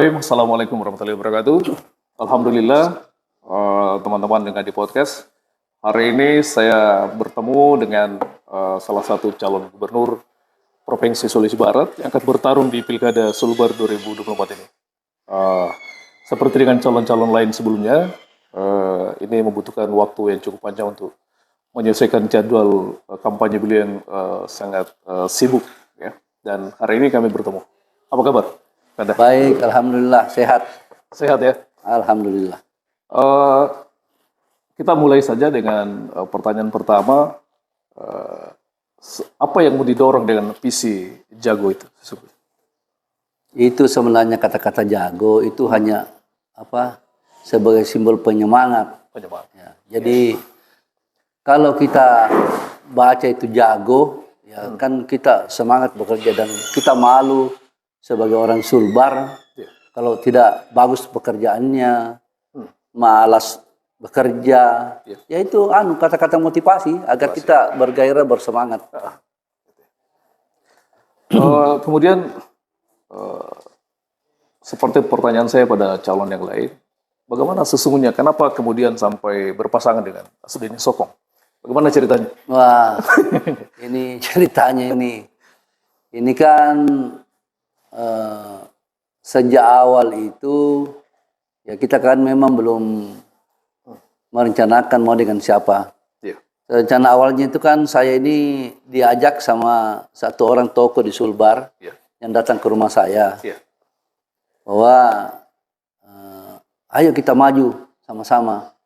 Bismillahirrahmanirrahim. Assalamualaikum warahmatullahi wabarakatuh. Alhamdulillah, teman-teman dengan di podcast. Hari ini saya bertemu dengan salah satu calon gubernur Provinsi Sulawesi Barat yang akan bertarung di Pilkada Sulbar 2024 ini. Seperti dengan calon-calon lain sebelumnya, ini membutuhkan waktu yang cukup panjang untuk menyelesaikan jadwal kampanye beliau yang sangat sibuk. Ya. Dan hari ini kami bertemu. Apa kabar? Ada. Baik, alhamdulillah sehat. Sehat ya. Alhamdulillah. Kita mulai saja dengan pertanyaan pertama. Apa yang mau didorong dengan visi Jago itu? Itu sebenarnya kata-kata jago itu hanya sebagai simbol penyemangat. Ya, jadi kalau kita baca itu jago, ya kan kita semangat bekerja dan kita malu sebagai orang Sulbar, kalau tidak bagus pekerjaannya, malas bekerja, ya itu kata-kata motivasi agar kita bergairah, bersemangat. Kemudian seperti pertanyaan saya pada calon yang lain, bagaimana sesungguhnya, kenapa kemudian sampai berpasangan dengan Asdeni Sokong? Bagaimana ceritanya? Wah, ini ceritanya ini kan sejak awal itu ya kita kan memang belum merencanakan mau dengan siapa. Rencana awalnya itu kan saya ini diajak sama satu orang tokoh di Sulbar yang datang ke rumah saya. Bahwa ayo kita maju sama-sama.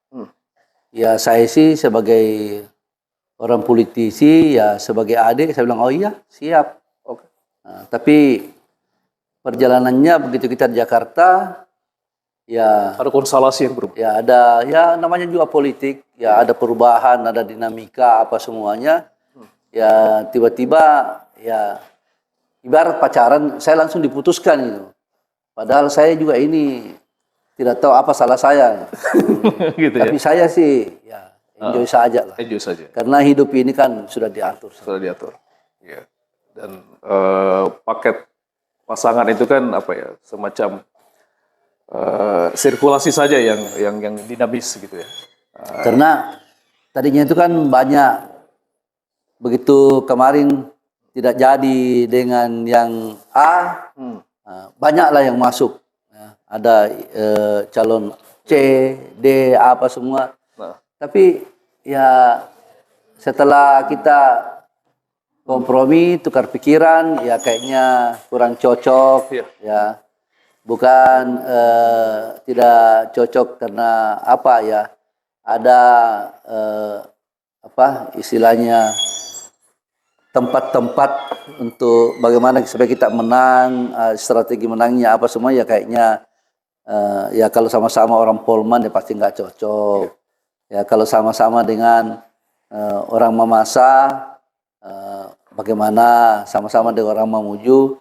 Ya saya sih sebagai orang politisi, ya sebagai adik saya bilang oh iya siap. Nah, tapi perjalanannya begitu kita di Jakarta, ya ada konstelasi yang berubah. Ya ada, ya namanya juga politik, ya ada perubahan, ada dinamika apa semuanya. Ya tiba-tiba ya ibarat pacaran, saya langsung diputuskan gitu. Padahal saya juga ini tidak tahu apa salah saya. Gitu. Tapi saya sih ya enjoy saja lah. Enjoy saja. Karena hidup ini kan sudah diatur. Sudah diatur. Ya. Dan paket pasangan itu kan semacam sirkulasi saja yang dinamis gitu ya. Karena tadinya itu kan banyak, begitu kemarin tidak jadi dengan yang A, banyaklah yang masuk. Ada calon C, D, apa semua. Tapi ya setelah kita kompromi, tukar pikiran, ya kayaknya kurang cocok, ya bukan tidak cocok karena ada istilahnya tempat-tempat untuk bagaimana supaya kita menang, strategi menangnya apa semua ya kayaknya ya kalau sama-sama orang Polman ya pasti nggak cocok, ya kalau sama-sama dengan orang Mamasa. Bagaimana sama-sama dengan orang Mamuju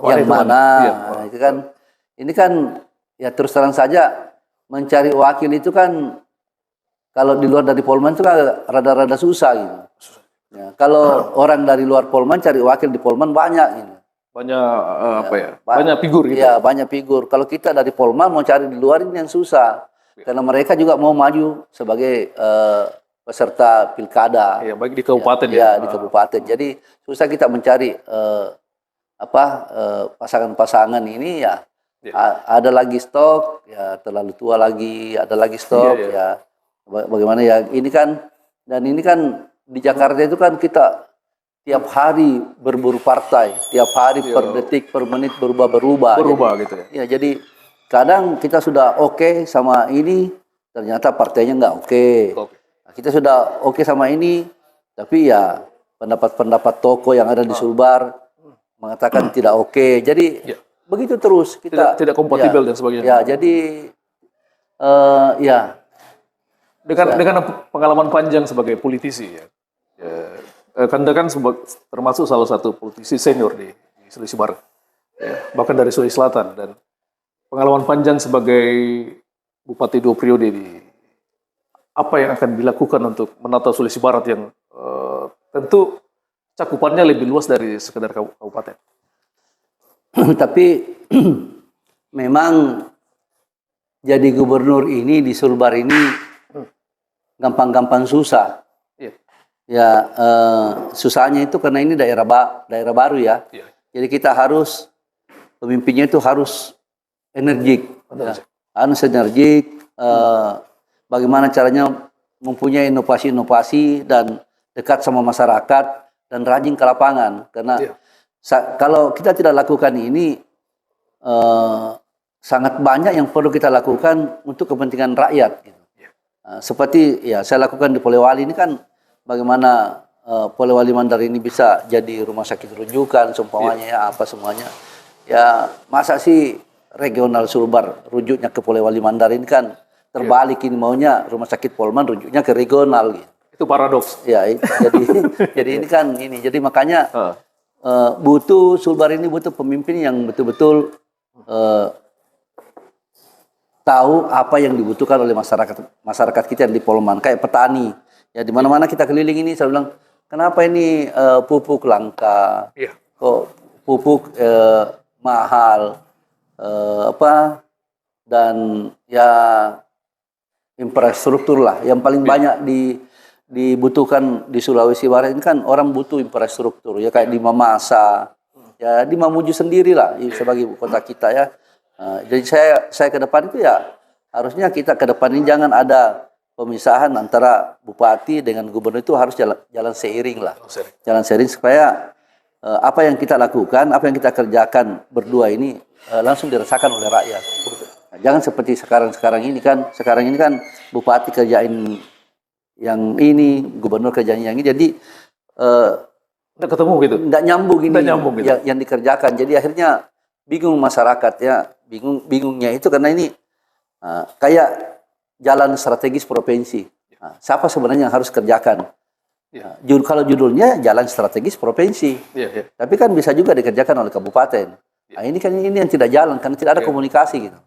yang mana itu kan ini kan ya terus terang saja mencari wakil itu kan kalau di luar dari Polman itu kan rada-rada susah gitu ya, kalau orang dari luar Polman cari wakil di Polman banyak gitu. Banyak figur gitu ya, banyak figur. Kalau kita dari Polman mau cari di luar ini yang susah karena mereka juga mau maju sebagai peserta pilkada, ya, baik di kabupaten di kabupaten. Jadi susah kita mencari pasangan-pasangan ini ya. Ada lagi stok, ya terlalu tua lagi, ada lagi stok, ya. Bagaimana ya? Ini kan di Jakarta itu kan kita tiap hari berburu partai, tiap hari per detik, per menit berubah gitu ya. Ya, jadi kadang kita sudah oke sama ini, ternyata partainya nggak oke. Kita sudah oke sama ini, tapi ya pendapat-pendapat tokoh yang ada di Sulbar mengatakan tidak oke. Jadi begitu terus kita tidak kompatibel dan sebagainya. Ya, jadi dengan pengalaman panjang sebagai politisi ya. Anda kan termasuk salah satu politisi senior di Sulawesi Barat. Ya, bahkan dari Sulawesi Selatan, dan pengalaman panjang sebagai bupati 2 periode di apa yang akan dilakukan untuk menata Sulawesi Barat yang tentu cakupannya lebih luas dari sekedar kabupaten. Tapi memang jadi gubernur ini di Sulbar ini gampang-gampang susah. Iya. Ya, susahnya itu karena ini daerah baru ya. Iya. Jadi kita harus, pemimpinnya itu harus energik. Ya. Harus energik, bagaimana caranya mempunyai inovasi-inovasi dan dekat sama masyarakat dan rajin ke lapangan. Karena kalau kita tidak lakukan ini, sangat banyak yang perlu kita lakukan untuk kepentingan rakyat. Gitu. Seperti ya saya lakukan di Polewali ini kan bagaimana Polewali Mandar ini bisa jadi rumah sakit rujukan, seumpamanya ya apa semuanya. Ya masa sih regional Sulbar rujuknya ke Polewali Mandar ini kan terbalik ini maunya rumah sakit Polman rujuknya ke regional gitu. Itu paradoks. Ya jadi ini kan ini jadi makanya butuh Sulbar ini butuh pemimpin yang betul-betul tahu apa yang dibutuhkan oleh masyarakat kita yang di Polman, kayak petani. Ya di mana-mana kita keliling ini saya bilang, kenapa ini pupuk langka? Kok pupuk mahal? Dan ya infrastruktur lah yang paling banyak dibutuhkan di Sulawesi Barat ini kan orang butuh infrastruktur ya kayak di Mamasa. Ya di Mamuju sendirilah sebagai ibu kota kita ya. Jadi saya ke depan itu ya harusnya kita ke depan ini jangan ada pemisahan antara bupati dengan gubernur, itu harus jalan seiring lah. Jalan seiring supaya apa yang kita lakukan, apa yang kita kerjakan berdua ini langsung dirasakan oleh rakyat. Jangan seperti sekarang ini kan bupati kerjain yang ini, gubernur kerjain yang ini, jadi nggak ketemu gitu. Nggak nyambung ini gitu. yang dikerjakan. Jadi akhirnya bingung masyarakat ya, bingungnya itu karena ini kayak jalan strategis provinsi. Siapa sebenarnya yang harus kerjakan? Kalau judulnya jalan strategis provinsi, tapi kan bisa juga dikerjakan oleh kabupaten. Nah, ini yang tidak jalan karena tidak ada komunikasi gitu.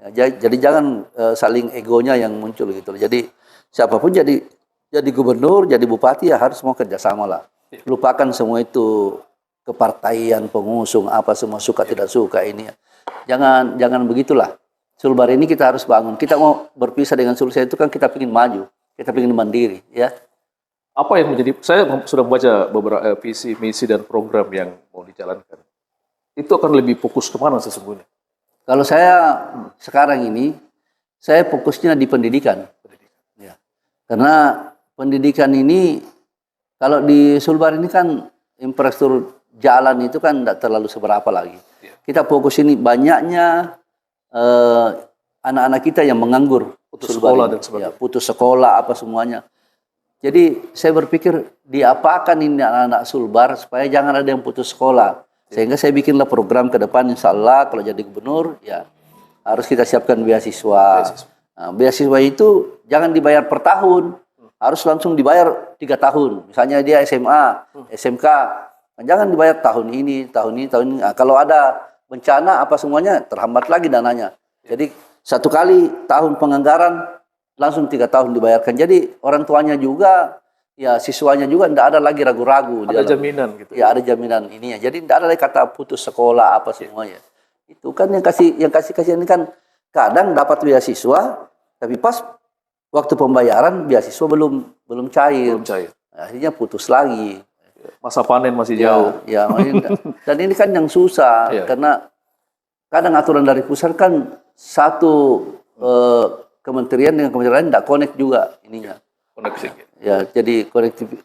Ya, jadi jangan saling egonya yang muncul gitu. Jadi siapapun jadi gubernur, jadi bupati ya harus mau kerjasama lah. Lupakan semua itu kepartaian, pengusung, apa semua suka tidak suka ini. Jangan begitulah. Sulbar ini kita harus bangun. Kita mau berpisah dengan Sulsel itu kan kita ingin maju, kita ingin mandiri, ya. Apa yang menjadi, saya sudah membaca beberapa visi, misi dan program yang mau dijalankan. Itu akan lebih fokus kemana sesungguhnya? Kalau saya sekarang ini, saya fokusnya di pendidikan. Ya. Karena pendidikan ini, kalau di Sulbar ini kan infrastruktur jalan itu kan tidak terlalu seberapa lagi. Kita fokus ini banyaknya anak-anak kita yang menganggur, putus sekolah dan sebagainya. Ya, putus sekolah apa semuanya. Jadi saya berpikir diapakan ini anak-anak Sulbar supaya jangan ada yang putus sekolah. Sehingga saya bikinlah program ke depan, insya Allah kalau jadi gubernur ya harus kita siapkan beasiswa. Nah, beasiswa itu jangan dibayar per tahun, harus langsung dibayar 3 tahun. Misalnya dia SMA, SMK, jangan dibayar tahun ini. Nah, kalau ada bencana apa semuanya terhambat lagi dananya. Jadi 1 kali tahun penganggaran langsung 3 tahun dibayarkan. Jadi orang tuanya juga, ya siswanya juga tidak ada lagi ragu-ragu. Ada jaminan gitu. Ya ada jaminan ininya. Jadi tidak ada lagi kata putus sekolah apa semuanya. Itu kan yang kasih ini kan kadang dapat beasiswa, tapi pas waktu pembayaran beasiswa belum cair. Akhirnya putus lagi. Masa panen masih jauh. Ya, dan ini kan yang susah karena kadang aturan dari pusat kan satu kementerian dengan kementerian lain tidak connect juga ininya. Koneksi. Ya, jadi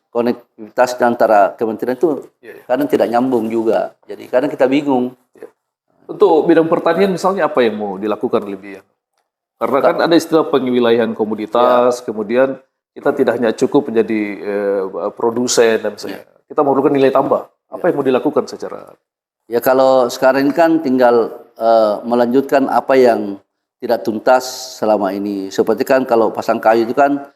konektivitas antara kementerian itu kadang tidak nyambung juga. Jadi kadang kita bingung. Untuk bidang pertanian misalnya apa yang mau dilakukan lebih? Karena kan ada istilah pengewilayahan komoditas, kemudian kita tidak hanya cukup menjadi produsen dan misalnya. Kita memerlukan nilai tambah. Apa yang mau dilakukan secara? Ya kalau sekarang ini kan tinggal melanjutkan apa yang tidak tuntas selama ini. Seperti kan kalau pasang kayu itu kan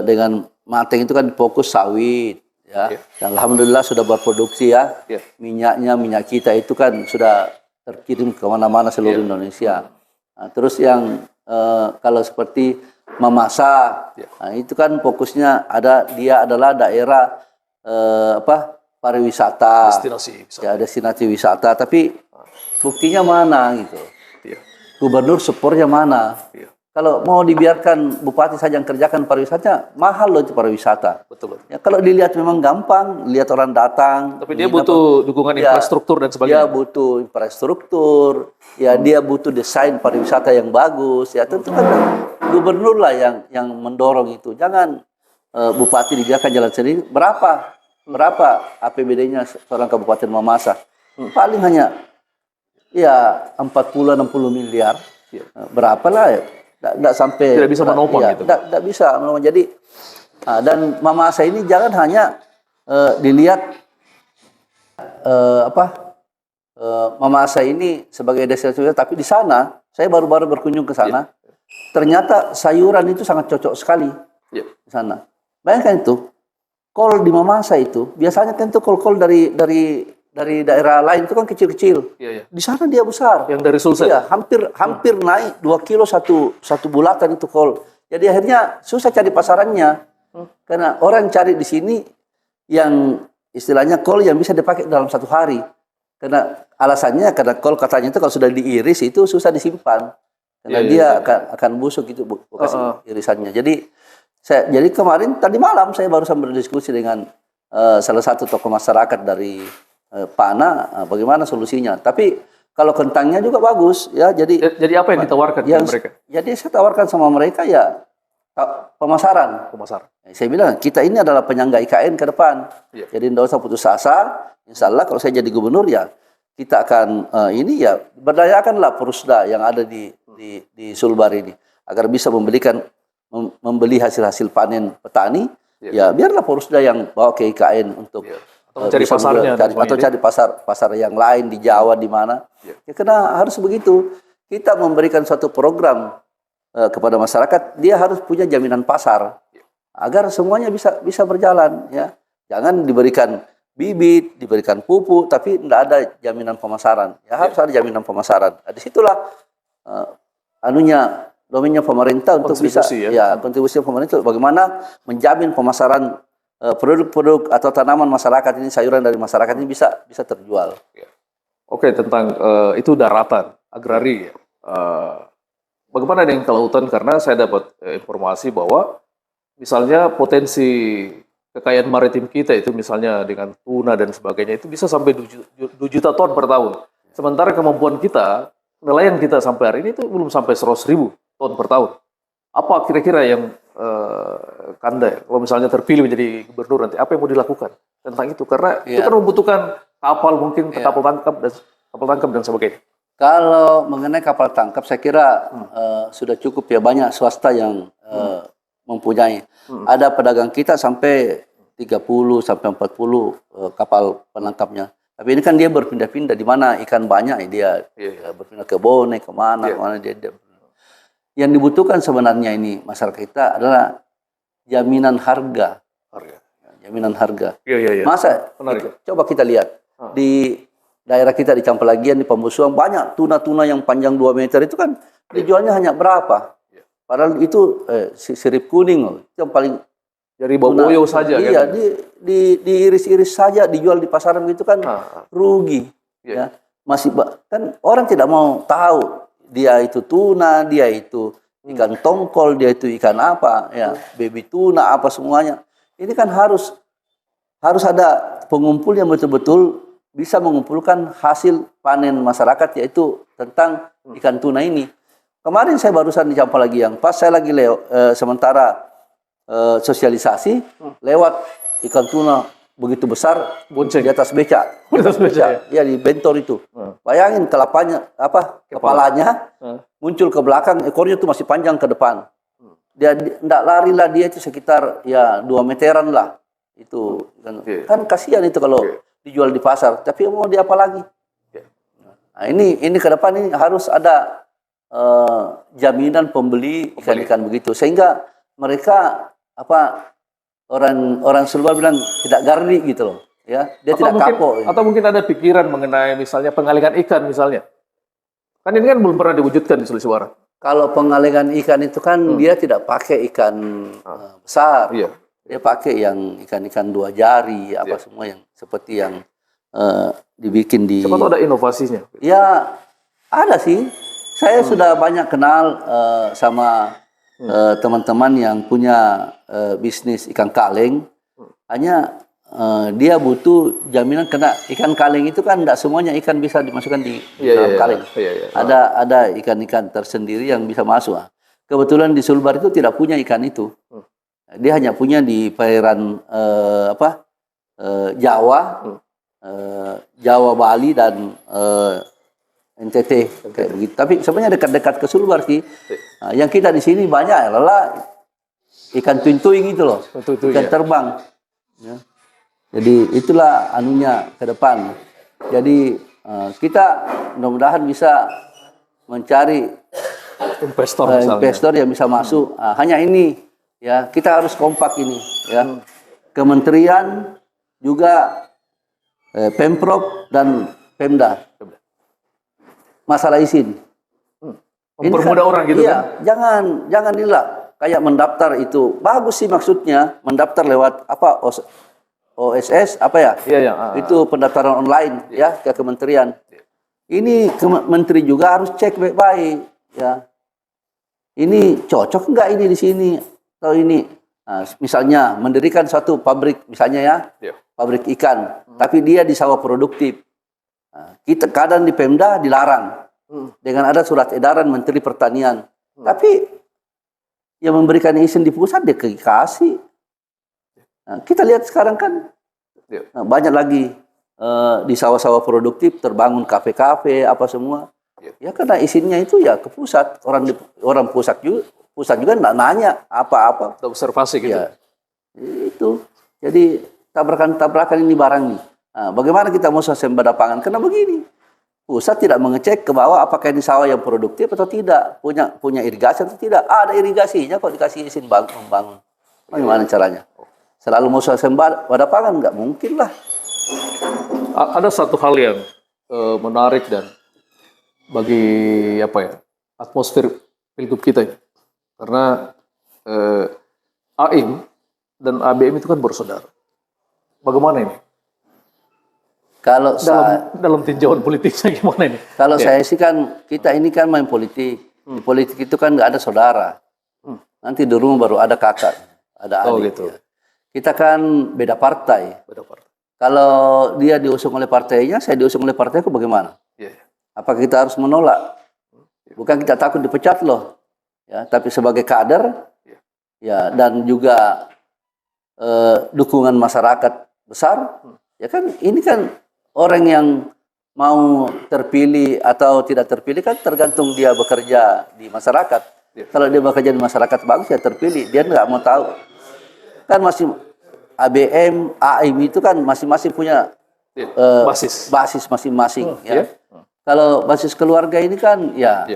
dengan Mateng itu kan fokus sawit. Ya. Dan alhamdulillah sudah berproduksi ya. Minyak kita itu kan sudah terkirim ke mana-mana seluruh Indonesia. Nah, terus yang kalau seperti Mamasa, nah, itu kan fokusnya dia adalah daerah pariwisata, destinasi wisata. Ya destinasi wisata, tapi buktinya mana gitu. Iya. Gubernur supportnya mana? Iya. Kalau mau dibiarkan bupati saja yang kerjakan pariwisata, mahal loh itu pariwisata. Betul. Ya, kalau dilihat memang gampang, lihat orang datang. Tapi dia butuh dukungan infrastruktur dan sebagainya. Dia butuh infrastruktur, ya dia butuh desain pariwisata yang bagus. Ya tentu kan gubernur lah yang mendorong itu. Jangan bupati dibiarkan jalan sendiri. Berapa APBD-nya seorang kabupaten Mamasa? Paling hanya ya 40-60 miliar. Iya. Berapa lah ya? Tidak sampai. Tidak bisa menopang gitu. Tidak bisa menopang. Jadi dan Mamasa ini jangan hanya dilihat Mamasa ini sebagai destinasi wisata, tapi di sana saya baru-baru berkunjung ke sana. Ternyata sayuran itu sangat cocok sekali di sana. Bayangkan itu, kol di Mamasa itu biasanya kan itu kol-kol dari daerah lain itu kan kecil-kecil. Iya. Di sana dia besar. Yang dari Sulsel. Iya, hampir naik 2 kilo satu bulatan itu kol. Jadi akhirnya susah cari pasarannya. Karena orang cari di sini yang istilahnya kol yang bisa dipakai dalam 1 hari. Karena alasannya karena kol katanya itu kalau sudah diiris itu susah disimpan. Karena dia akan busuk itu bekas irisannya. Jadi kemarin tadi malam saya barusan berdiskusi dengan salah satu tokoh masyarakat dari Pana, bagaimana solusinya. Tapi kalau kentangnya juga bagus ya. Jadi apa yang ditawarkan ke mereka? Jadi saya tawarkan sama mereka ya pemasaran. Saya bilang kita ini adalah penyangga IKN ke depan. Jadi tidak usah putus asa. Insya Allah kalau saya jadi gubernur ya kita akan ini ya berdayakanlah Porusda yang ada di Sulbar ini agar bisa membeli hasil panen petani. Ya biarlah Porusda yang bawa ke IKN untuk cari pasarnya atau cari pasar yang lain di Jawa di mana. Ya karena harus begitu. Kita memberikan suatu program kepada masyarakat, dia harus punya jaminan pasar agar semuanya bisa berjalan ya. Jangan diberikan bibit, diberikan pupuk tapi tidak ada jaminan pemasaran. Ya harus ada jaminan pemasaran. Nah, disitulah domennya pemerintah untuk bisa kontribusi pemerintah bagaimana menjamin pemasaran produk-produk atau tanaman masyarakat ini, sayuran dari masyarakat ini bisa terjual. Oke, tentang itu daratan agrari. Bagaimana dengan kelautan? Karena saya dapat informasi bahwa misalnya potensi kekayaan maritim kita itu misalnya dengan tuna dan sebagainya itu bisa sampai 2 juta ton per tahun. Sementara kemampuan kita, nelayan kita sampai hari ini itu belum sampai 100.000 ton per tahun. Apa kira-kira yang Kanda, kalau misalnya terpilih menjadi gubernur nanti, apa yang mau dilakukan tentang itu? Karena itu kan membutuhkan kapal mungkin, kapal tangkap dan sebagainya. Kalau mengenai kapal tangkap, saya kira sudah cukup ya, banyak swasta yang mempunyai. Ada pedagang kita sampai 30 sampai 40 kapal penangkapnya. Tapi ini kan dia berpindah-pindah di mana ikan banyak dia berpindah ke Bone, kemana dia. Yang dibutuhkan sebenarnya ini masyarakat kita adalah jaminan harga. Jaminan harga. Masa coba kita lihat di daerah kita di Campelagian, di Pambusuang banyak tuna-tuna yang panjang 2 meter itu kan dijualnya hanya berapa? Padahal itu sirip kuning loh. Itu yang paling dari Boboyo saja. Iya, kan? diiris-iris saja dijual di pasaran gitu kan rugi. Ya. Masih kan orang tidak mau tahu dia itu tuna, dia itu ikan tongkol, dia itu ikan apa, ya, baby tuna apa semuanya. Ini kan harus ada pengumpul yang betul-betul bisa mengumpulkan hasil panen masyarakat, yaitu tentang ikan tuna ini. Kemarin saya barusan di Campelagian, pas saya lagi sementara sosialisasi lewat ikan tuna begitu besar bonceng di atas becak. Ya di bentor itu. Bayangin kepalanya muncul ke belakang, ekornya itu masih panjang ke depan. Dia tidak lari lah, dia itu sekitar ya 2 meteran lah. Itu kan kasihan itu kalau dijual di pasar. Tapi mau dia apa lagi? Nah, ini ke depan ini harus ada jaminan pembeli ikan-ikan begitu, sehingga mereka orang Sulbar bilang tidak gardi gitu loh, ya, dia tidak kapok. Atau mungkin ada pikiran mengenai misalnya pengalengan ikan misalnya, kan ini kan belum pernah diwujudkan di Sulawesi Barat. Kalau pengalengan ikan itu kan dia tidak pakai ikan besar, dia pakai yang ikan-ikan 2 jari semua yang seperti yang dibikin di. Siapa tahu ada inovasinya. Ya ada sih. Saya sudah banyak kenal sama teman-teman yang punya bisnis ikan kaleng. Hanya dia butuh jaminan karena ikan kaleng itu kan tidak semuanya ikan bisa dimasukkan di dalam kaleng. Ada ikan-ikan tersendiri yang bisa masuk. Kebetulan di Sulbar itu tidak punya ikan itu. Dia hanya punya di perairan Jawa, Jawa, Bali dan NTT kayak begitu. Tapi sebenarnya dekat-dekat ke Sulbar sih. Nah, yang kita di sini banyak adalah ikan tuntuing itu loh, ikan terbang. Ya. Jadi itulah anunya ke depan. Jadi kita mudah-mudahan bisa mencari investor yang bisa masuk. Hanya ini ya, kita harus kompak ini ya. Kementerian juga Pemprov dan Pemda. Masalah izin. Mempermudah orang gitu iya, kan? Jangan inilah kayak mendaftar itu. Bagus sih maksudnya, mendaftar lewat apa OSS apa ya? Iya. Itu pendaftaran online ya ke kementerian. Ini menteri juga harus cek baik-baik ya. Ini cocok enggak ini di sini atau ini? Nah, misalnya mendirikan suatu pabrik misalnya ya. Pabrik ikan, tapi dia di sawah produktif. Nah, kita kadang di Pemda dilarang dengan ada surat edaran Menteri Pertanian. Tapi yang memberikan izin di pusat dia kasih. Nah, kita lihat sekarang kan banyak lagi di sawah-sawah produktif terbangun kafe-kafe apa semua. Ya karena izinnya itu ya ke pusat. Orang pusat juga nggak nanya apa-apa. Observasi gitu. Ya, itu. Jadi tabrakan ini barang nih. Nah, bagaimana kita mau swasembada pangan? Karena begini, pusat tidak mengecek ke bawah apakah ini sawah yang produktif atau tidak, punya irigasi atau tidak. Ada irigasinya kok dikasih izin membangun. Bagaimana caranya? Selalu mau swasembada pangan nggak mungkin lah. Ada satu hal yang menarik dan bagi atmosfer pilgub kita ya. Karena AIM dan ABM itu kan bersaudara. Bagaimana ini? Kalau dalam tinjauan politiknya gimana ini? Kalau saya sih kan kita ini kan main politik. Di politik itu kan nggak ada saudara. Nanti di rumah baru ada kakak, ada adik. Gitu. Ya. Kita kan beda partai. Kalau dia diusung oleh partainya, saya diusung oleh partaiku bagaimana? Apakah kita harus menolak? Bukan kita takut dipecat loh. Ya, tapi sebagai kader ya dan juga dukungan masyarakat besar, ya kan ini kan orang yang mau terpilih atau tidak terpilih kan tergantung dia bekerja di masyarakat. Kalau dia bekerja di masyarakat bagus ya terpilih. Dia nggak mau tahu. Kan masih ABM, AIM itu kan masing-masing punya basis masing-masing. Ya. Kalau basis keluarga ini kan ya.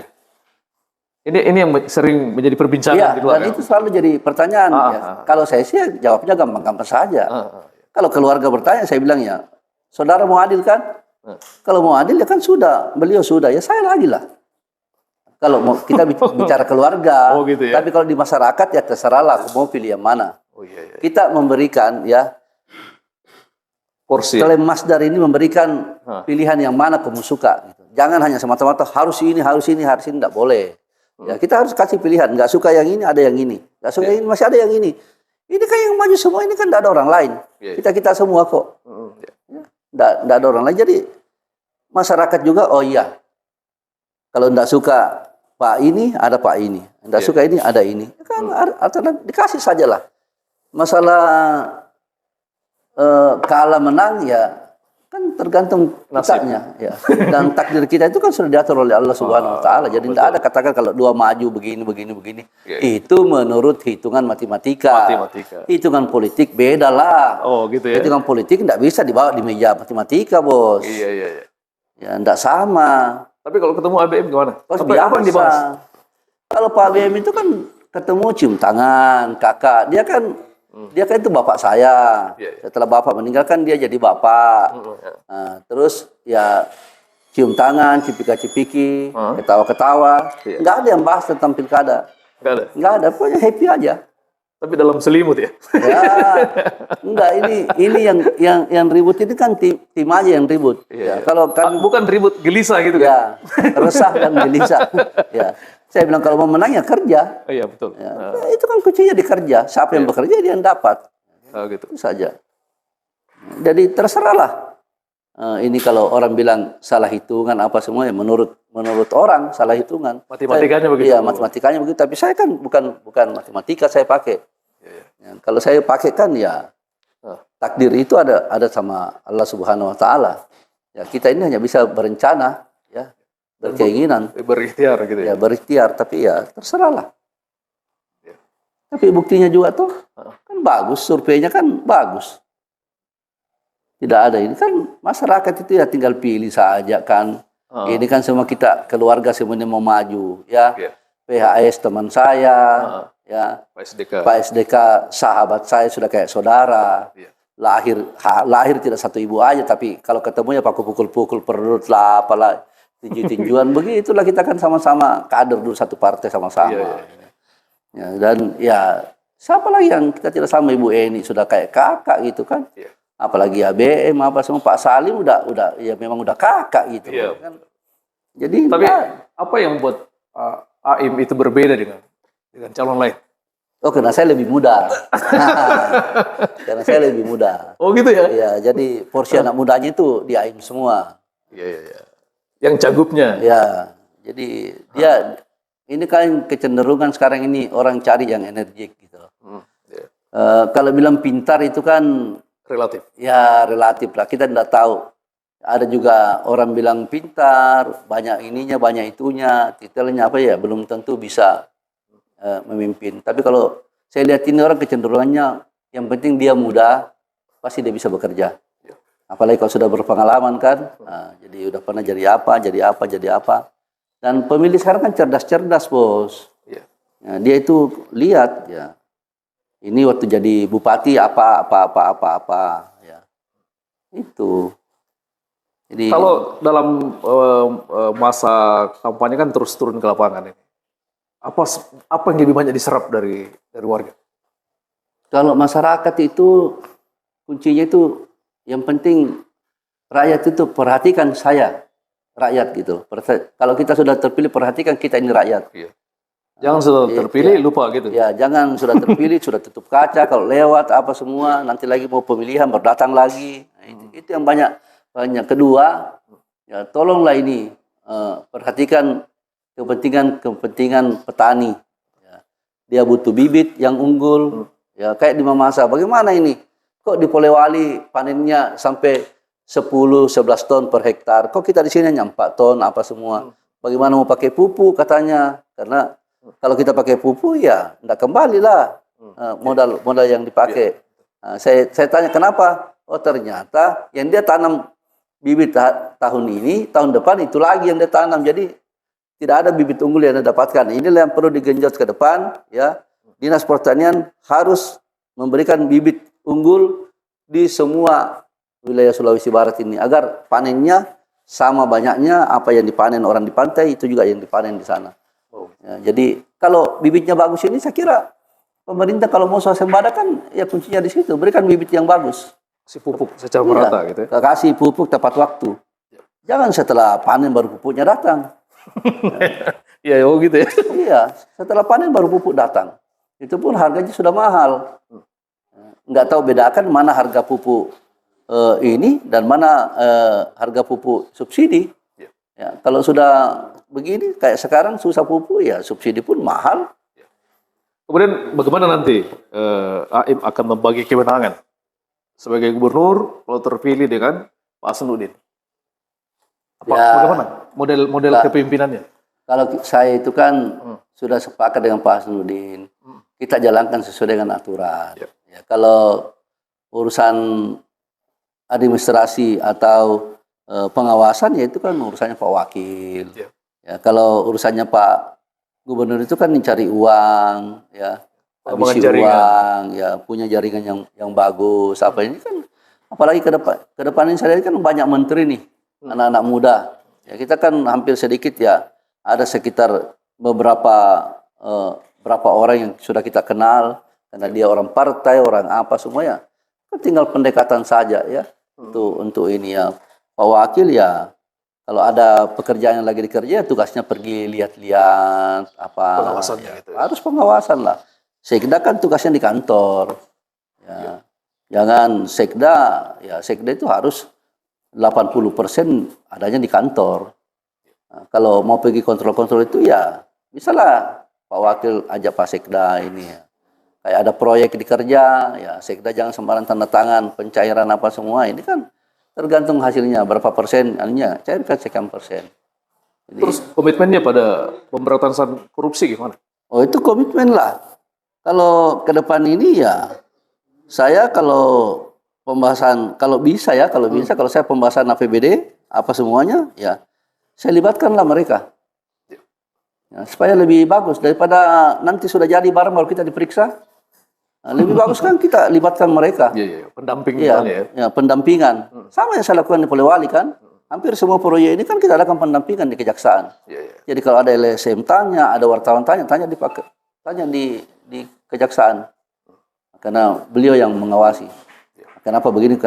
Ini yang sering menjadi perbincangan di luar. Dan itu selalu jadi pertanyaan. Kalau saya sih jawabnya gampang-gampang saja. Kalau keluarga bertanya, saya bilang ya, saudara mau adil kan? Kalau mau adil ya kan sudah, beliau sudah, ya saya lagi lah. Kalau mau kita bicara keluarga, gitu ya? Tapi kalau di masyarakat ya terserahlah, aku mau pilih yang mana. Kita memberikan ya, porsi. Klaim Masdar ini memberikan pilihan yang mana kamu suka. Gitu. Jangan hanya semata-mata harus ini, tidak boleh. Ya, kita harus kasih pilihan. Nggak suka yang ini, ada yang ini. Nggak suka yang ini, masih ada yang ini. Ini kan yang maju semua, ini kan nggak ada orang lain. Kita semua kok. Nggak ada orang lain. Jadi masyarakat juga, oh iya. Kalau nggak suka Pak ini, ada Pak ini. Nggak suka ini, ada ini. Kan dikasih sajalah. Masalah kalah menang ya kan tergantung nasibnya ya. Dan takdir kita itu kan sudah diatur oleh Allah Subhanahu wa taala. Jadi tidak ada katakan kalau dua maju begini. Itu menurut hitungan matematika. Hitungan politik beda lah. Oh, gitu ya. Hitungan politik tidak bisa dibawa di meja matematika, Bos. Iya. Ya tidak sama. Tapi kalau ketemu ABM gimana? Apa yang dibahas? Kalau Pak ABM itu kan ketemu cium tangan, kakak. Dia kan itu bapak saya. Setelah bapak meninggal kan dia jadi bapak. Nah, terus ya cium tangan, cipika-cipiki, ketawa-ketawa. Nggak ada yang bahas tentang pilkada. Nggak ada. Pokoknya happy aja. Tapi dalam selimut ya. Ya, enggak, ini yang ribut ini kan tim aja yang ribut. Iya, Ya, kalau kan bukan ribut gelisah gitu kan. ya resah dan gelisah. Ya, saya bilang kalau mau menang ya kerja. Iya betul. Ya, itu kan kuncinya di kerja. Siapa yang bekerja dia yang dapat. Gitu. Itu saja. Jadi terserahlah. Ini kalau orang bilang salah hitungan apa semua ya menurut orang salah hitungan. Matematikanya begitu. Iya, matematikanya begitu. Tapi saya kan bukan matematika saya pakai. Ya, kalau saya pakai kan ya takdir itu ada sama Allah Subhanahu Wa Taala. Ya kita ini hanya bisa berencana, ya berkeinginan, berikhtiar gitu ya. Ya berikhtiar, tapi ya terserahlah. Ya. Tapi buktinya juga tuh kan bagus, surveinya kan bagus. Tidak ada ini kan masyarakat itu ya tinggal pilih saja kan. Ini kan semua kita keluarga semuanya mau maju, ya. PHS teman saya. Ya, Pak SDK sahabat saya sudah kayak saudara. Lahir tidak satu ibu aja, tapi kalau ketemu ya pakai pukul-pukul perut lah, apalah tinju-tinjuan begitulah kita kan sama-sama kader dulu satu partai sama-sama. Ya, dan ya siapa lagi yang kita tidak sama Ibu Eni sudah kayak kakak gitu kan? Apalagi ABM apa semua Pak Salim udah ya memang udah kakak gitu kan. Jadi tapi apa yang membuat AIM itu berbeda dengan calon lain? Oh, karena saya lebih muda. Karena saya lebih muda. Oh gitu ya? Iya, jadi porsi anak mudanya itu di AIM semua. Iya. Yang cagupnya? Ya, jadi dia ini kan kecenderungan sekarang ini orang cari yang energik gitu. Kalau bilang pintar itu kan relatif. Ya relatif lah. Kita tidak tahu. Ada juga orang bilang pintar, banyak ininya, banyak itunya, titelnya apa ya, belum tentu bisa memimpin. Tapi kalau saya lihat ini orang kecenderungannya, yang penting dia muda, pasti dia bisa bekerja. Apalagi kalau sudah berpengalaman kan, jadi udah pernah jadi apa. Dan pemilih sekarang kan cerdas-cerdas bos. Ya, dia itu lihat ya, ini waktu jadi bupati apa. Ya. Itu. Jadi, kalau dalam masa kampanye kan terus turun ke lapangan ini. Apa yang lebih banyak diserap dari warga? Kalau masyarakat itu kuncinya itu yang penting rakyat itu perhatikan saya, rakyat gitu. Kalau kita sudah terpilih perhatikan kita ini rakyat. Jangan sudah terpilih lupa gitu. Ya, jangan sudah terpilih sudah tutup kaca kalau lewat apa semua nanti lagi mau pemilihan baru datang lagi. Nah, itu yang banyak. Kedua, ya tolonglah ini perhatikan kepentingan petani. Ya. Dia butuh bibit yang unggul. Ya kayak di Mamasa. Bagaimana ini? Kok di Polewali panennya sampai 10-11 ton per hektar. Kok kita di sini hanya 4 ton apa semua. Bagaimana mau pakai pupuk katanya. Karena kalau kita pakai pupuk ya tidak kembali lah modal yang dipakai. Nah, saya tanya kenapa? Oh ternyata yang dia tanam bibit tahun ini, tahun depan itu lagi yang dia tanam. Jadi tidak ada bibit unggul yang dia dapatkan. Inilah yang perlu digenjot ke depan. Ya, Dinas Pertanian harus memberikan bibit unggul di semua wilayah Sulawesi Barat ini agar panennya sama banyaknya apa yang dipanen orang di pantai itu juga yang dipanen di sana. Ya, jadi kalau bibitnya bagus ini saya kira pemerintah kalau mau swasembada kan ya kuncinya di situ, berikan bibit yang bagus. Kasih pupuk secara merata gitu ya. Kasih pupuk tepat waktu. Jangan setelah panen baru pupuknya datang. Iya, gitu ya. Iya, setelah panen baru pupuk datang. Itu pun harganya sudah mahal. Nggak tahu bedakan mana harga pupuk ini dan mana harga pupuk subsidi. Ya, kalau sudah begini kayak sekarang susah pupuk ya subsidi pun mahal. Kemudian bagaimana nanti AIM akan membagi kewenangan sebagai gubernur kalau terpilih dengan Pak Hasanuddin? Bagaimana model kepemimpinannya? Kalau saya itu kan sudah sepakat dengan Pak Hasanuddin, kita jalankan sesuai dengan aturan. Ya, kalau urusan administrasi atau pengawasan ya itu kan urusannya Pak Wakil. Ya, kalau urusannya Pak Gubernur itu kan mencari uang, ya, habisi uang, ya, punya jaringan yang bagus. Apa ini kan, apalagi ke depan ini saya lihat kan banyak menteri nih, anak-anak muda. Ya, kita kan hampir sedikit ya, ada sekitar berapa orang yang sudah kita kenal. Karena dia orang partai, orang apa semuanya. Kan tinggal pendekatan saja ya. Untuk ini ya. Pak Wakil ya, kalau ada pekerjaan yang lagi dikerja, tugasnya pergi lihat-lihat apa. Pengawasannya Ya, gitu ya. harus pengawasan lah. Sekda kan tugasnya di kantor. Ya. Jangan sekda, ya sekda itu harus 80% adanya di kantor. Nah, kalau mau pergi kontrol-kontrol itu ya, bisalah Pak Wakil ajak Pak Sekda ini ya. Kayak ada proyek dikerja, ya sekda jangan sembarang tanda tangan, pencairan apa semua. Ini kan tergantung hasilnya, berapa persen, anunya, cairkan sekian persen. Jadi, Terus komitmennya pada pemberantasan korupsi gimana? oh itu komitmen lah. Kalau ke depan ini ya, saya kalau pembahasan, kalau bisa ya, kalau saya pembahasan APBD, apa semuanya, ya saya libatkanlah mereka. Ya, supaya lebih bagus, daripada nanti sudah jadi barang baru kita diperiksa. Nah, lebih bagus kan kita libatkan mereka. Iya, pendamping Iya, misalnya ya. ya, pendampingan. Sama yang saya lakukan di Polewali kan. Hampir semua proyek ini kan kita lakukan pendampingan di kejaksaan. Iya. Jadi kalau ada LSM tanya, ada wartawan tanya di kejaksaan. Karena beliau yang mengawasi. Kenapa begini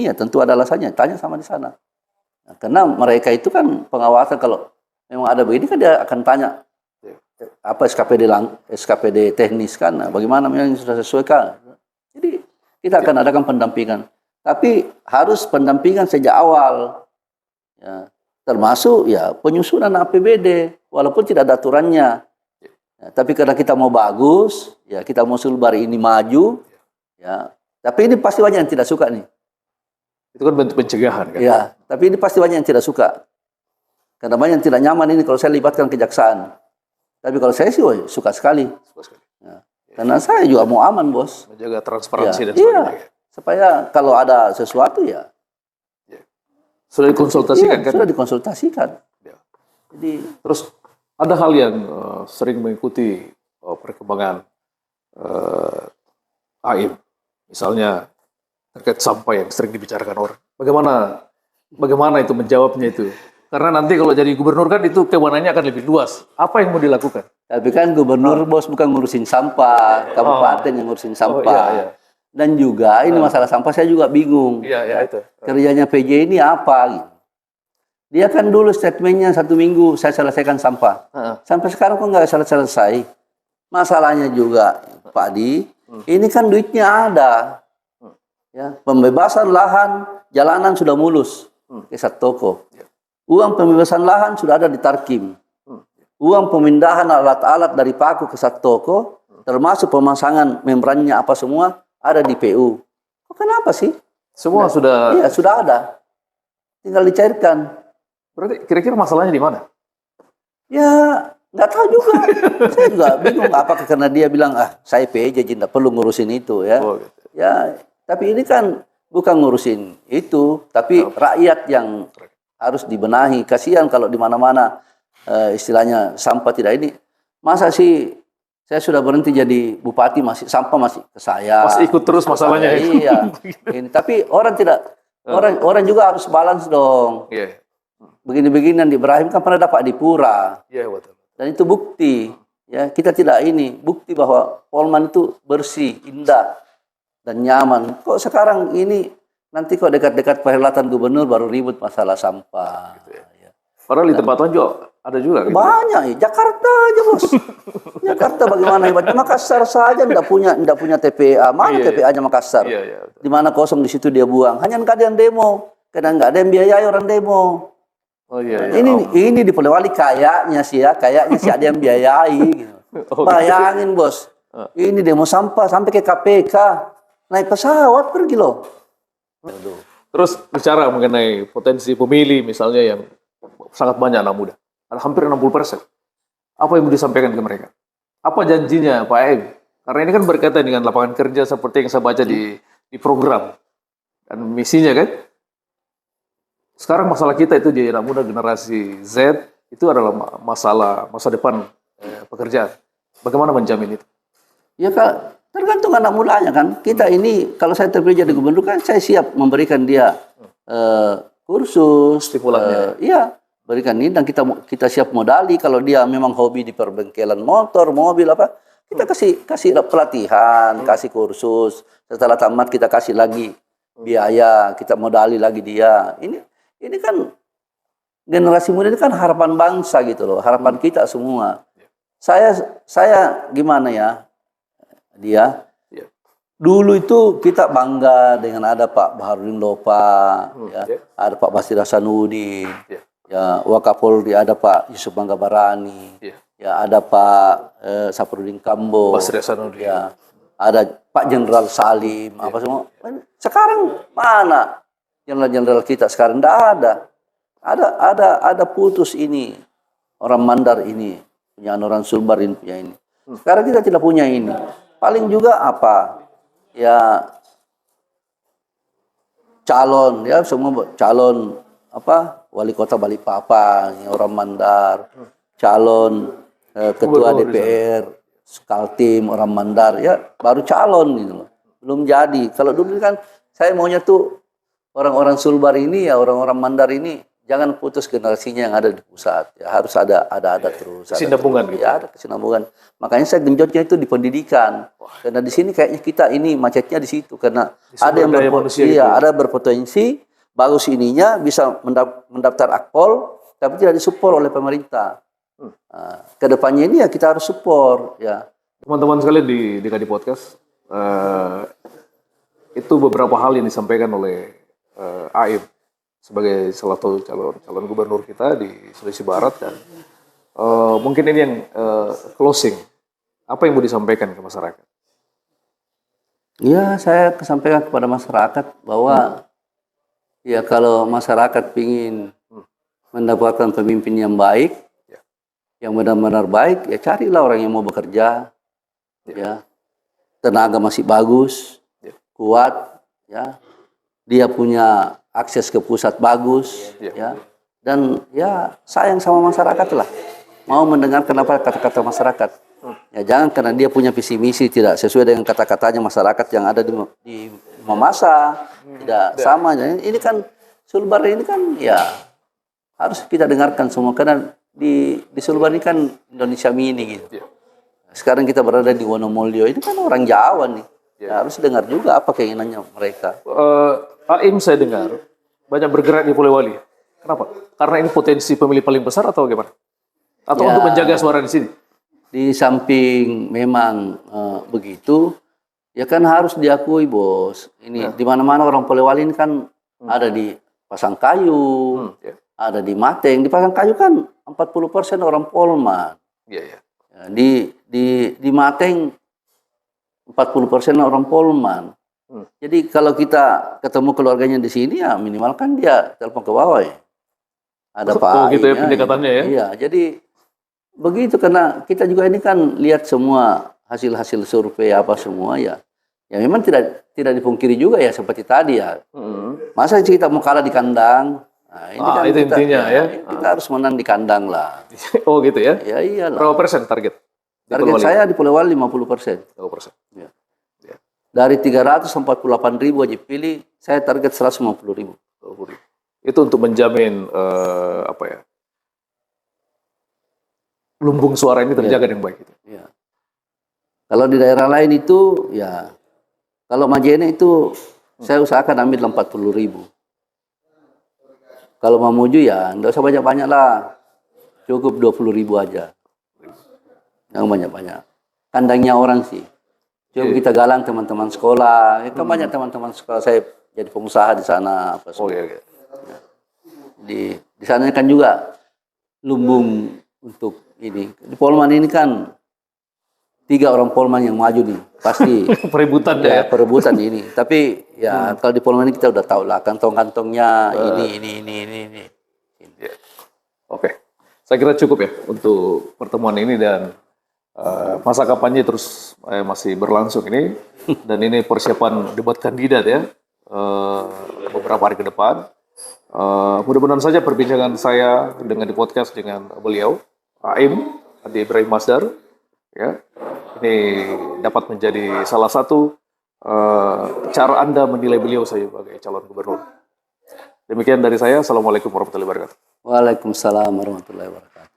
ya tentu ada alasannya. Tanya sama di sana. Nah, karena mereka itu kan pengawasan, kalau memang ada begini kan dia akan tanya apa SKPD teknis kan, nah, bagaimana yang sudah sesuai kan. Jadi kita akan adakan pendampingan, tapi harus pendampingan sejak awal, ya, termasuk ya penyusunan APBD walaupun tidak ada aturannya, ya, tapi karena kita mau bagus, ya kita mau Sulbar ini maju, ya, tapi ini pasti banyak yang tidak suka nih. Itu kan bentuk pencegahan kan? Ya, tapi ini pasti banyak yang tidak suka. Karena banyak yang tidak nyaman ini kalau saya libatkan kejaksaan. Tapi kalau saya sih suka sekali. Ya. Karena saya juga mau aman, Bos. Menjaga transparansi Ya, dan sebagainya. iya. Supaya kalau ada sesuatu ya. Sudah dikonsultasikan Iya, kan? sudah dikonsultasikan. Ya. Jadi, Terus ada hal yang sering mengikuti perkembangan AIM. Misalnya terkait sampah yang sering dibicarakan orang. Bagaimana itu menjawabnya itu? Karena nanti kalau jadi gubernur kan itu kewenangannya akan lebih luas. Apa yang mau dilakukan? tapi kan gubernur, Bos, bukan ngurusin sampah. Kabupaten yang ngurusin sampah. iya. Dan juga ini masalah sampah saya juga bingung. Iya, itu. Kerjanya PJ ini apa? Gitu. Dia kan dulu statementnya 1 minggu saya selesaikan sampah. Sampai sekarang kok nggak selesai. Masalahnya juga, Pak Di, ini kan duitnya ada. Ya, pembebasan lahan, jalanan sudah mulus ke Satoko. Uang pembebasan lahan sudah ada di Tarkim. Uang pemindahan alat-alat dari Paku ke Satoko, termasuk pemasangan membrannya apa semua, ada di PU. Kenapa sih? Semua sudah. Iya, sudah ada. Tinggal dicairkan. Berarti kira-kira masalahnya di mana? Ya, nggak tahu juga. Saya juga bingung. Apakah karena dia bilang, saya PJ, tidak perlu ngurusin itu ya. Oh, gitu. Ya, tapi ini kan bukan ngurusin itu, tapi rakyat yang harus dibenahi. Kasihan kalau di mana-mana istilahnya sampah tidak ini. Masa sih saya sudah berhenti jadi bupati sampah masih ke saya. Masih ikut terus masalahnya. Iya. Ini, tapi orang tidak orang juga harus balance dong. Iya. Begini-beginian di Ibrahim kan pernah dapat di Pura. Iya, betul. Dan itu bukti. Ya, kita tidak ini bukti bahwa Polman itu bersih, indah dan nyaman. Kok sekarang ini nanti kok dekat-dekat perhelatan gubernur baru ribut masalah sampah. Gitu ya. Padahal di tempat lain juga ada juga. Gitu. Banyak ya. Jakarta aja, Bos. Jakarta bagaimana hebatnya. Makassar saja tidak punya TPA. Mana TPA-nya Makassar? Iya. Di mana kosong di situ dia buang. Hanya nggak ada yang demo. Karena nggak ada yang biayai orang demo. Oh iya. Ini di Polewali kayaknya sih ada yang biayai. Gitu. Bayangin, Bos. Ini demo sampah sampai ke KPK. Naik pesawat pergi loh. Terus bicara mengenai potensi pemilih misalnya yang sangat banyak anak muda. Ada hampir 60%. Apa yang mau disampaikan ke mereka? Apa janjinya Pak Aim? Karena ini kan berkaitan dengan lapangan kerja seperti yang saya baca di program. Dan misinya kan. Sekarang masalah kita itu di anak muda generasi Z itu adalah masa depan pekerjaan. Bagaimana menjamin itu? Ya Kak, tergantung anak mudanya kan. Kita ini kalau saya terpilih jadi gubernur kan saya siap memberikan dia kursus, stimulannya. Iya, berikan ini dan kita siap modali kalau dia memang hobi di perbengkelan motor, mobil apa. Kita kasih pelatihan, kasih kursus. Setelah tamat kita kasih lagi biaya, kita modali lagi dia. Ini kan generasi muda ini kan harapan bangsa gitu loh, harapan kita semua. Saya gimana ya, dia dulu itu kita bangga dengan ada Pak Baharudin Lopa, ada Pak Basir Hasanuddin, ya Wakapolri ada Pak Yusuf Manggabarani, ya ada Pak Saprudin Kambo, Basir Hasanuddin, ya ada Pak Jenderal Salim, apa semua. Sekarang mana jenderal-jenderal kita sekarang? Tidak ada. Ada putus ini, orang Mandar ini, punya orang Sulbar ini, punya ini. Sekarang kita tidak punya ini. Paling juga apa? Ya calon, ya semua calon apa? Wali kota Balikpapan, orang Mandar, calon ketua DPR, Kaltim orang Mandar, ya baru calon gitu loh. Belum jadi. Kalau dulu kan saya maunya tuh orang-orang Sulbar ini ya orang-orang Mandar ini jangan putus generasinya yang ada di pusat. Ya harus ada terus. Kesinambungan gitu. Ya ada kesinambungan. Makanya saya genjotnya itu di pendidikan. Karena di sini kayaknya kita ini macetnya di situ karena ada yang ada berpotensi bagus ininya bisa mendaftar akpol tapi tidak disupport oleh pemerintah. Kedepannya ini ya kita harus support ya. Teman-teman sekalian di Kadi Podcast, itu beberapa hal yang disampaikan oleh Aim sebagai salah satu calon gubernur kita di Sulawesi Barat dan mungkin ini yang closing. Apa yang mau disampaikan ke masyarakat? Ya saya sampaikan kepada masyarakat bahwa ya kalau masyarakat ingin mendapatkan pemimpin yang baik, yang benar-benar baik, ya carilah orang yang mau bekerja, ya tenaga masih bagus, kuat, ya dia punya akses ke pusat bagus, ya dan ya sayang sama masyarakat lah, mau mendengarkan apa kata-kata masyarakat, ya jangan karena dia punya visi misi tidak sesuai dengan kata-katanya masyarakat yang ada di Mamasa, tidak sama. Ini kan Sulbar ini kan ya harus kita dengarkan semua karena di Sulbar ini kan Indonesia mini gitu. Sekarang kita berada di Wonomulyo, ini kan orang Jawa nih. Ya, harus dengar juga apa keinginannya mereka. Aim saya dengar banyak bergerak di Polewali. Kenapa? Karena ini potensi pemilih paling besar atau gimana? Atau untuk menjaga suara di sini? Di samping memang begitu, ya kan harus diakui bos. Ini di mana-mana orang Polewali ini kan ada di Pasangkayu, ada di Mateng. Di Pasangkayu kan 40% orang Polman. Di Mateng 40% orang Polman. Jadi kalau kita ketemu keluarganya di sini ya minimal kan dia telepon ke bawah ya. Ada Pak. Gitu ya pendekatannya ya. Iya, jadi begitu karena kita juga ini kan lihat semua hasil-hasil survei apa semua ya. Ya memang tidak dipungkiri juga ya seperti tadi ya. Masa kita mau kalah di kandang? Nah, ini kan itu kita, intinya ya. Kita harus menang di kandang lah. Oh gitu ya? Ya iyalah. Berapa persen target? Target saya di Polewali 50%. 50%. Ya. Dari 348.000 wajib pilih, saya target 150.000. Itu untuk menjamin apa ya? Lumbung suara ini terjaga dengan baik itu. Ya. Kalau di daerah lain itu ya kalau Majene itu saya usahakan ambil 40.000. Kalau Mamuju ya enggak usah banyak-banyak lah. Cukup 20.000 aja. Yang banyak-banyak. Kandangnya orang sih. Coba kita galang teman-teman sekolah. Kan banyak teman-teman sekolah saya jadi pengusaha di sana apa semua. Ya. Di sana kan juga lumbung untuk ini. Di Polman ini kan 3 orang Polman yang maju nih. Pasti perebutan ya. Perebutan ini. Tapi ya kalau di Polman ini kita udah tahu lah kantong-kantongnya ini. Ya. Oke. Saya kira cukup ya untuk pertemuan ini dan masa kampanye terus masih berlangsung ini dan ini persiapan debat kandidat ya beberapa hari ke depan. Mudah-mudahan saja perbincangan saya dengan di podcast dengan beliau Aim Adi Ibrahim Masdar ya ini dapat menjadi salah satu cara Anda menilai beliau sebagai calon gubernur. Demikian dari saya. Assalamualaikum warahmatullahi wabarakatuh. Waalaikumsalam warahmatullahi wabarakatuh.